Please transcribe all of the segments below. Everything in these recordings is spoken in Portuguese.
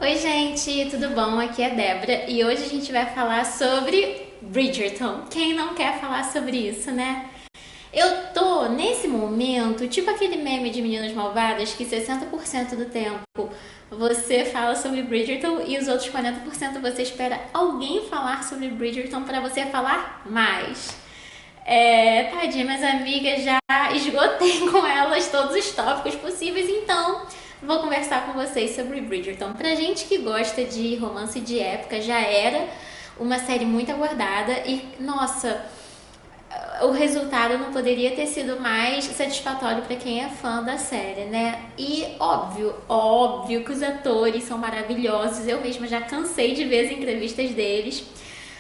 Oi gente, tudo bom? Aqui é a Débora e hoje a gente vai falar sobre Bridgerton. Quem não quer falar sobre isso, né? Eu tô nesse momento, tipo aquele meme de Meninas Malvadas que 60% do tempo você fala sobre Bridgerton e os outros 40% você espera alguém falar sobre Bridgerton pra você falar mais. Tadinha, minhas amigas, já esgotei com elas todos os tópicos possíveis, então vou conversar com vocês sobre Bridgerton. Pra gente que gosta de romance de época, já era uma série muito aguardada e, nossa, o resultado não poderia ter sido mais satisfatório para quem é fã da série, né? E óbvio que os atores são maravilhosos, eu mesma já cansei de ver as entrevistas deles.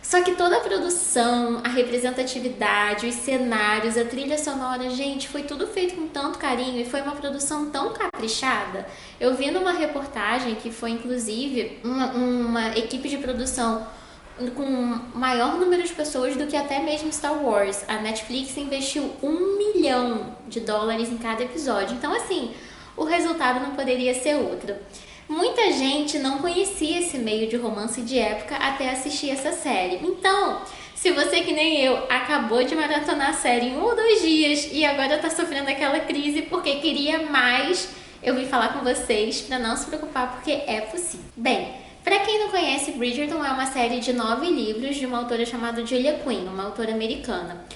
Só que toda a produção, a representatividade, os cenários, a trilha sonora, gente, foi tudo feito com tanto carinho e foi uma produção tão caprichada. Eu vi numa reportagem que foi inclusive uma equipe de produção com maior número de pessoas do que até mesmo Star Wars. A Netflix investiu US$ 1 milhão em cada episódio. Então, assim, o resultado não poderia ser outro. Muita gente não conhecia esse meio de romance de época até assistir essa série. Então, se você que nem eu acabou de maratonar a série em 1 ou 2 dias e agora tá sofrendo aquela crise porque queria mais, eu vim falar com vocês para não se preocupar porque é possível. Bem, para quem não conhece, Bridgerton é uma série de 9 livros de uma autora chamada Julia Quinn, uma autora americana.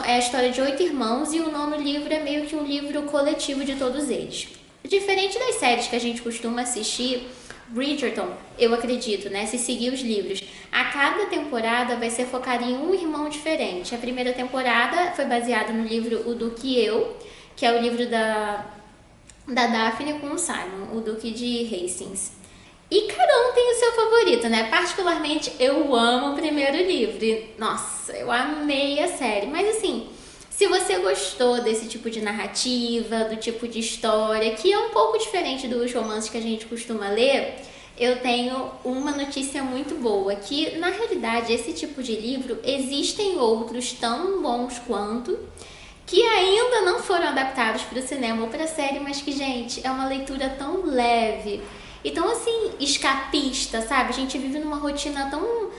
É a história de 8 irmãos e o 9º livro é meio que um livro coletivo de todos eles. Diferente das séries que a gente costuma assistir, Bridgerton, eu acredito, né, se seguir os livros, a cada temporada vai ser focada em um irmão diferente. A primeira temporada foi baseada no livro O Duque e Eu, que é o livro da Daphne com o Simon, o Duque de Hastings. E cada um tem o seu favorito, né? Particularmente, eu amo o primeiro livro. E, nossa, eu amei a série. Mas assim, se você gostou desse tipo de narrativa, do tipo de história, que é um pouco diferente dos romances que a gente costuma ler, eu tenho uma notícia muito boa, que na realidade esse tipo de livro existem outros tão bons quanto, que ainda não foram adaptados para o cinema ou para a série, mas que, gente, é uma leitura tão leve e tão assim, escapista, sabe? A gente vive numa rotina tão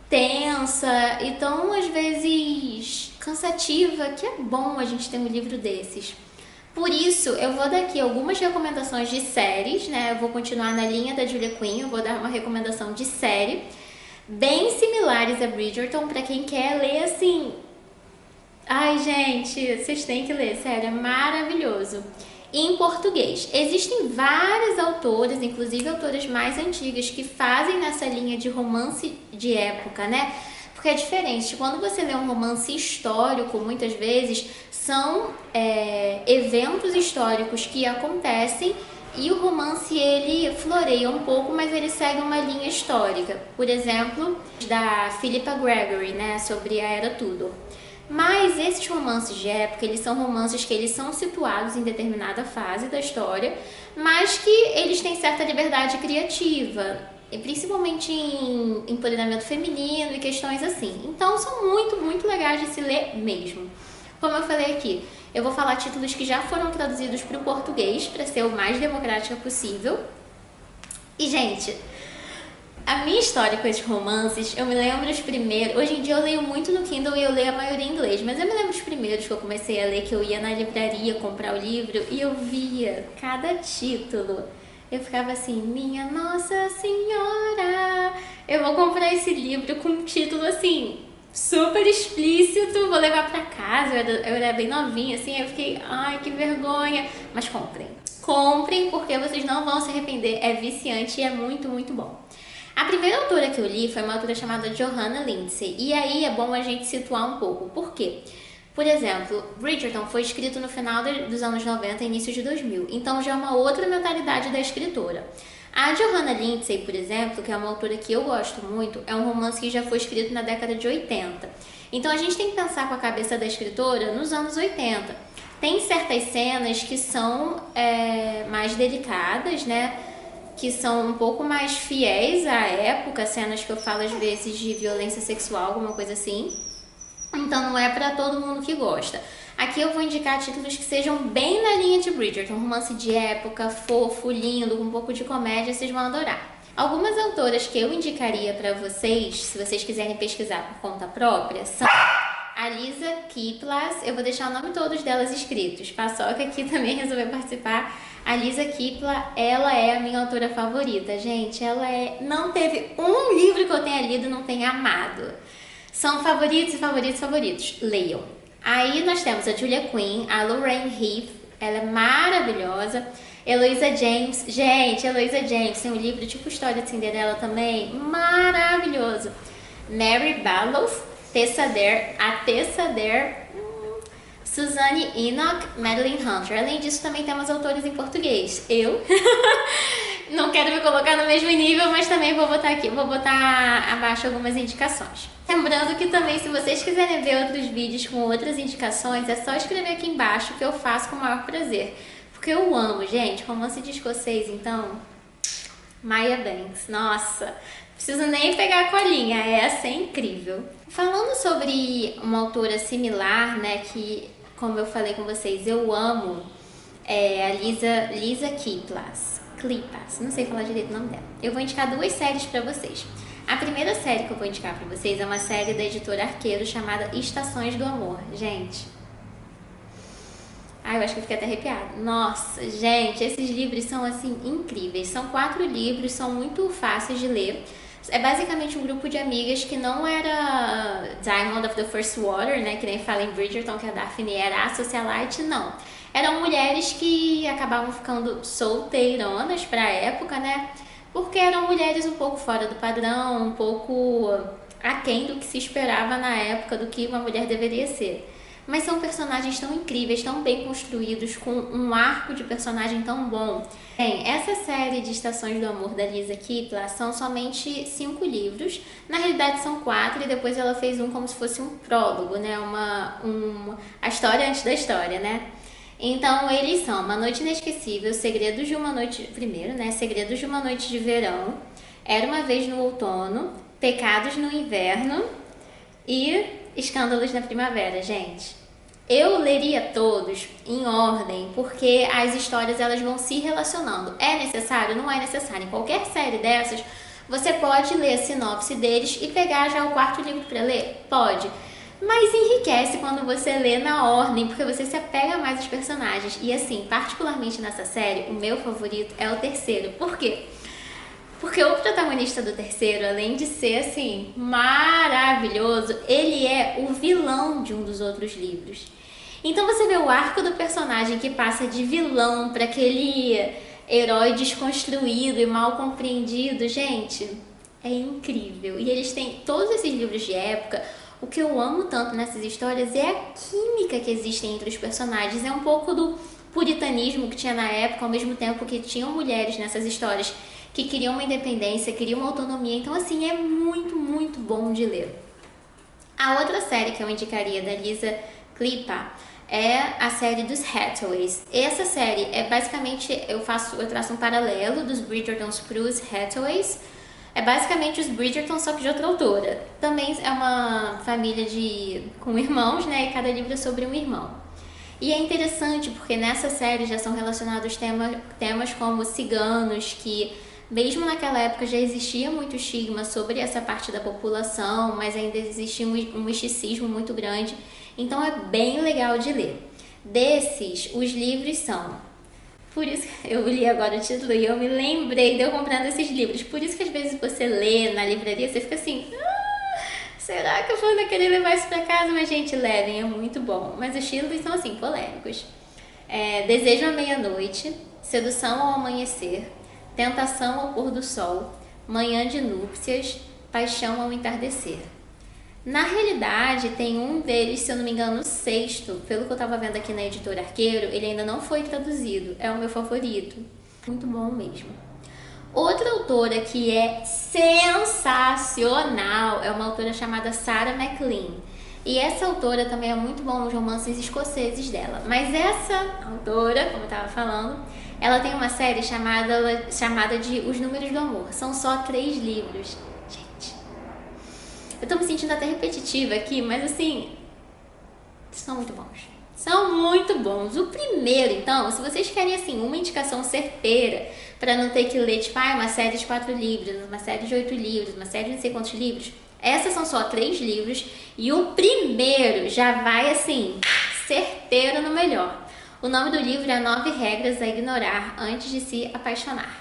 tensa e tão, às vezes, cansativa, que é bom a gente ter um livro desses. Por isso, eu vou dar aqui algumas recomendações de séries, né? Eu vou continuar na linha da Julia Quinn, eu vou dar uma recomendação de série, bem similares a Bridgerton, pra quem quer ler, assim... Ai, gente, vocês têm que ler, sério, é maravilhoso. Em português, existem várias autoras, inclusive autoras mais antigas, que fazem nessa linha de romance de época, né? Porque é diferente, quando você lê um romance histórico, muitas vezes, são eventos históricos que acontecem e o romance, ele floreia um pouco, mas ele segue uma linha histórica. Por exemplo, da Philippa Gregory, né, sobre a Era Tudor. Mas esses romances de época, eles são romances que eles são situados em determinada fase da história, mas que eles têm certa liberdade criativa, e principalmente em empoderamento feminino e questões assim. Então são muito legais de se ler mesmo. Como eu falei aqui, eu vou falar títulos que já foram traduzidos para o português, para ser o mais democrática possível. E, gente... A minha história com esses romances, eu me lembro os primeiros... Hoje em dia eu leio muito no Kindle e eu leio a maioria em inglês, mas eu me lembro os primeiros que eu comecei a ler, que eu ia na livraria comprar o livro e eu via cada título. Eu ficava assim, minha Nossa Senhora, eu vou comprar esse livro com um título assim, super explícito, vou levar pra casa. Eu era bem novinha, assim, eu fiquei, ai, que vergonha. Mas comprem. Comprem, porque vocês não vão se arrepender, é viciante e é muito bom. A primeira autora que eu li foi uma autora chamada Johanna Lindsey, e aí é bom a gente situar um pouco. Por quê? Por exemplo, Bridgerton foi escrito no final dos anos 90 e início de 2000, então já é uma outra mentalidade da escritora. A Johanna Lindsey, por exemplo, que é uma autora que eu gosto muito, é um romance que já foi escrito na década de 80. Então a gente tem que pensar com a cabeça da escritora nos anos 80. Tem certas cenas que são mais delicadas, né? Que são um pouco mais fiéis à época, cenas que eu falo às vezes de violência sexual, alguma coisa assim. Então não é pra todo mundo que gosta. Aqui eu vou indicar títulos que sejam bem na linha de Bridgerton, romance de época, fofo, lindo, com um pouco de comédia, vocês vão adorar. Algumas autoras que eu indicaria pra vocês, se vocês quiserem pesquisar por conta própria, são a Lisa Kleypas, eu vou deixar o nome todos delas escritos. Paçoca aqui também resolveu participar. A Lisa Kleypas, ela é a minha autora favorita, gente. Ela não teve um livro que eu tenha lido e não tenha amado. São favoritos e favoritos, favoritos. Leiam. Aí nós temos a Julia Quinn, a Lorraine Heath, ela é maravilhosa. Eloisa James, gente, Eloisa James tem um livro tipo História de Cinderela também, maravilhoso. Mary Balloff, Tessa Dare, a Tessa Dare, Suzanne Enoch, Madeline Hunter. Além disso, também temos autores em português. Eu não quero me colocar no mesmo nível, mas também vou botar aqui, vou botar abaixo algumas indicações. Lembrando que também, se vocês quiserem ver outros vídeos com outras indicações, é só escrever aqui embaixo que eu faço com o maior prazer. Porque eu amo, gente, romance de escocês, então, Maya Banks, nossa, preciso nem pegar a colinha, essa é incrível. Falando sobre uma autora similar, né, que, como eu falei com vocês, eu amo, a Lisa Kleypas, não sei falar direito o nome dela. Eu vou indicar duas séries pra vocês. A primeira série que eu vou indicar pra vocês é uma série da editora Arqueiro chamada Estações do Amor, gente. Ai, eu acho que eu fiquei até arrepiada. Nossa, gente, esses livros são, assim, incríveis. São 4 livros, são muito fáceis de ler. É basicamente um grupo de amigas que não era Diamond of the First Water, né? Que nem fala em Bridgerton, que a Daphne era a socialite, não. Eram mulheres que acabavam ficando solteironas pra época, né? Porque eram mulheres um pouco fora do padrão, um pouco aquém do que se esperava na época do que uma mulher deveria ser. Mas são personagens tão incríveis, tão bem construídos, com um arco de personagem tão bom. Bem, essa série de Estações do Amor da Lisa Kleypas são somente 5 livros. Na realidade são 4 e depois ela fez um como se fosse um prólogo, né? A história antes da história, né? Então eles são Uma Noite Inesquecível, Segredos de uma Noite... Primeiro, né? Segredos de uma Noite de Verão, Era uma Vez no Outono, Pecados no Inverno e Escândalos na Primavera, gente. Eu leria todos em ordem, porque as histórias elas vão se relacionando. É necessário? Não é necessário. Em qualquer série dessas, você pode ler a sinopse deles e pegar já o 4º livro para ler? Pode. Mas enriquece quando você lê na ordem, porque você se apega mais aos personagens. E assim, particularmente nessa série, o meu favorito é o 3º. Por quê? Porque o protagonista do 3º, além de ser, assim, maravilhoso, ele é o vilão de um dos outros livros. Então você vê o arco do personagem que passa de vilão para aquele herói desconstruído e mal compreendido. Gente, é incrível. E eles têm todos esses livros de época. O que eu amo tanto nessas histórias é a química que existe entre os personagens. É um pouco do puritanismo que tinha na época, ao mesmo tempo que tinham mulheres nessas histórias que queriam uma independência, queriam uma autonomia. Então, assim, é muito, muito bom de ler. A outra série que eu indicaria da Lisa Kleypas é a série dos Hathaways. Essa série é basicamente, eu traço um paralelo dos Bridgertons para os Hathaways. É basicamente os Bridgerton, só que de outra autora. Também é uma família com irmãos, né? E cada livro é sobre um irmão. E é interessante porque nessa série já são relacionados temas como ciganos, que mesmo naquela época já existia muito estigma sobre essa parte da população, mas ainda existia um misticismo muito grande. Então é bem legal de ler. Desses, os livros são... Por isso que eu li agora o título e eu me lembrei de eu comprando esses livros. Por isso que às vezes você lê na livraria, você fica assim... será que eu vou querer levar isso pra casa? Mas, gente, levem, é muito bom. Mas os títulos são, assim, polêmicos. Desejo à Meia-Noite, Sedução ao Amanhecer, Tentação ao Pôr do Sol, Manhã de Núpcias, Paixão ao Entardecer. Na realidade, tem um deles, se eu não me engano, o 6º. Pelo que eu tava vendo aqui na editora Arqueiro, ele ainda não foi traduzido. É o meu favorito. Muito bom mesmo. Outra autora que é sensacional é uma autora chamada Sarah MacLean. E essa autora também é muito bom nos romances escoceses dela. Mas essa autora, como eu tava falando, ela tem uma série chamada de Os Números do Amor. São só 3 livros. Gente, eu tô me sentindo até repetitiva aqui, mas assim, são muito bons. São muito bons. O primeiro, então, se vocês querem, assim, uma indicação certeira para não ter que ler, tipo, uma série de 4 livros, uma série de 8 livros, uma série de não sei quantos livros, essas são só 3 livros e o primeiro já vai, assim, certeiro no melhor. O nome do livro é 9 Regras a Ignorar Antes de Se Apaixonar.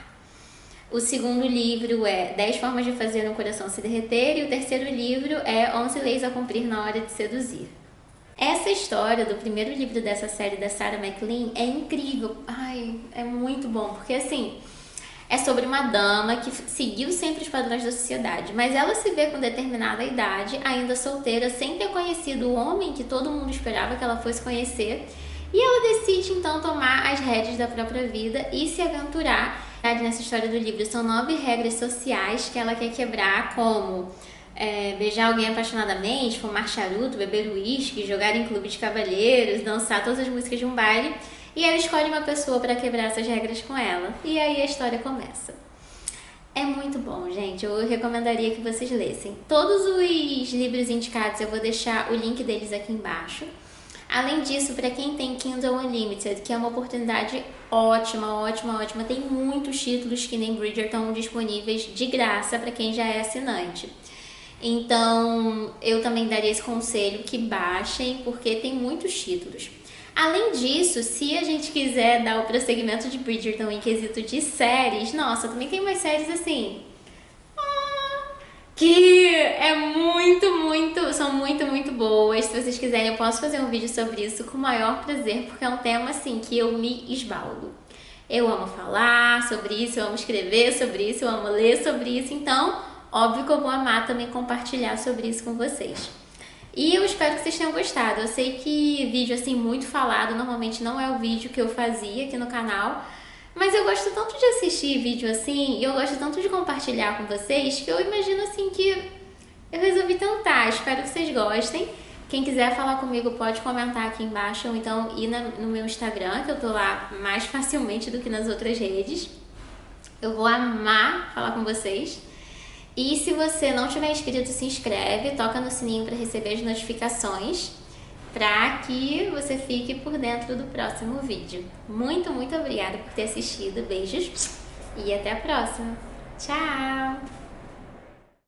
O segundo livro é 10 Formas de Fazer um Coração Se Derreter e o terceiro livro é 11 Leis a Cumprir na Hora de Seduzir. Essa história do primeiro livro dessa série da Sarah MacLean é incrível. Ai, é muito bom, porque assim, é sobre uma dama que seguiu sempre os padrões da sociedade, mas ela se vê com determinada idade, ainda solteira, sem ter conhecido o homem que todo mundo esperava que ela fosse conhecer, e ela decide então tomar as rédeas da própria vida e se aventurar. Nessa história do livro são 9 regras sociais que ela quer quebrar, como beijar alguém apaixonadamente, fumar charuto, beber uísque, jogar em clube de cavalheiros, dançar todas as músicas de um baile. E ela escolhe uma pessoa para quebrar essas regras com ela. E aí a história começa. É muito bom, gente. Eu recomendaria que vocês lessem. Todos os livros indicados eu vou deixar o link deles aqui embaixo. Além disso, para quem tem Kindle Unlimited, que é uma oportunidade ótima, tem muitos títulos que nem Bridgerton disponíveis de graça para quem já é assinante. Então, eu também daria esse conselho que baixem, porque tem muitos títulos. Além disso, se a gente quiser dar o prosseguimento de Bridgerton em quesito de séries, nossa, também tem umas séries assim, que é são muito boas. Se vocês quiserem, eu posso fazer um vídeo sobre isso com o maior prazer, porque é um tema assim que eu me esbaldo. Eu amo falar sobre isso, eu amo escrever sobre isso, eu amo ler sobre isso, então óbvio que eu vou amar também compartilhar sobre isso com vocês. E eu espero que vocês tenham gostado. Eu sei que vídeo assim muito falado normalmente não é o vídeo que eu fazia aqui no canal, mas eu gosto tanto de assistir vídeo assim, e eu gosto tanto de compartilhar com vocês, que eu imagino assim que eu resolvi tentar. Espero que vocês gostem. Quem quiser falar comigo pode comentar aqui embaixo, ou então ir no meu Instagram, que eu tô lá mais facilmente do que nas outras redes. Eu vou amar falar com vocês. E se você não tiver inscrito, se inscreve, toca no sininho para receber as notificações, para que você fique por dentro do próximo vídeo. Muito obrigada por ter assistido, beijos e até a próxima. Tchau!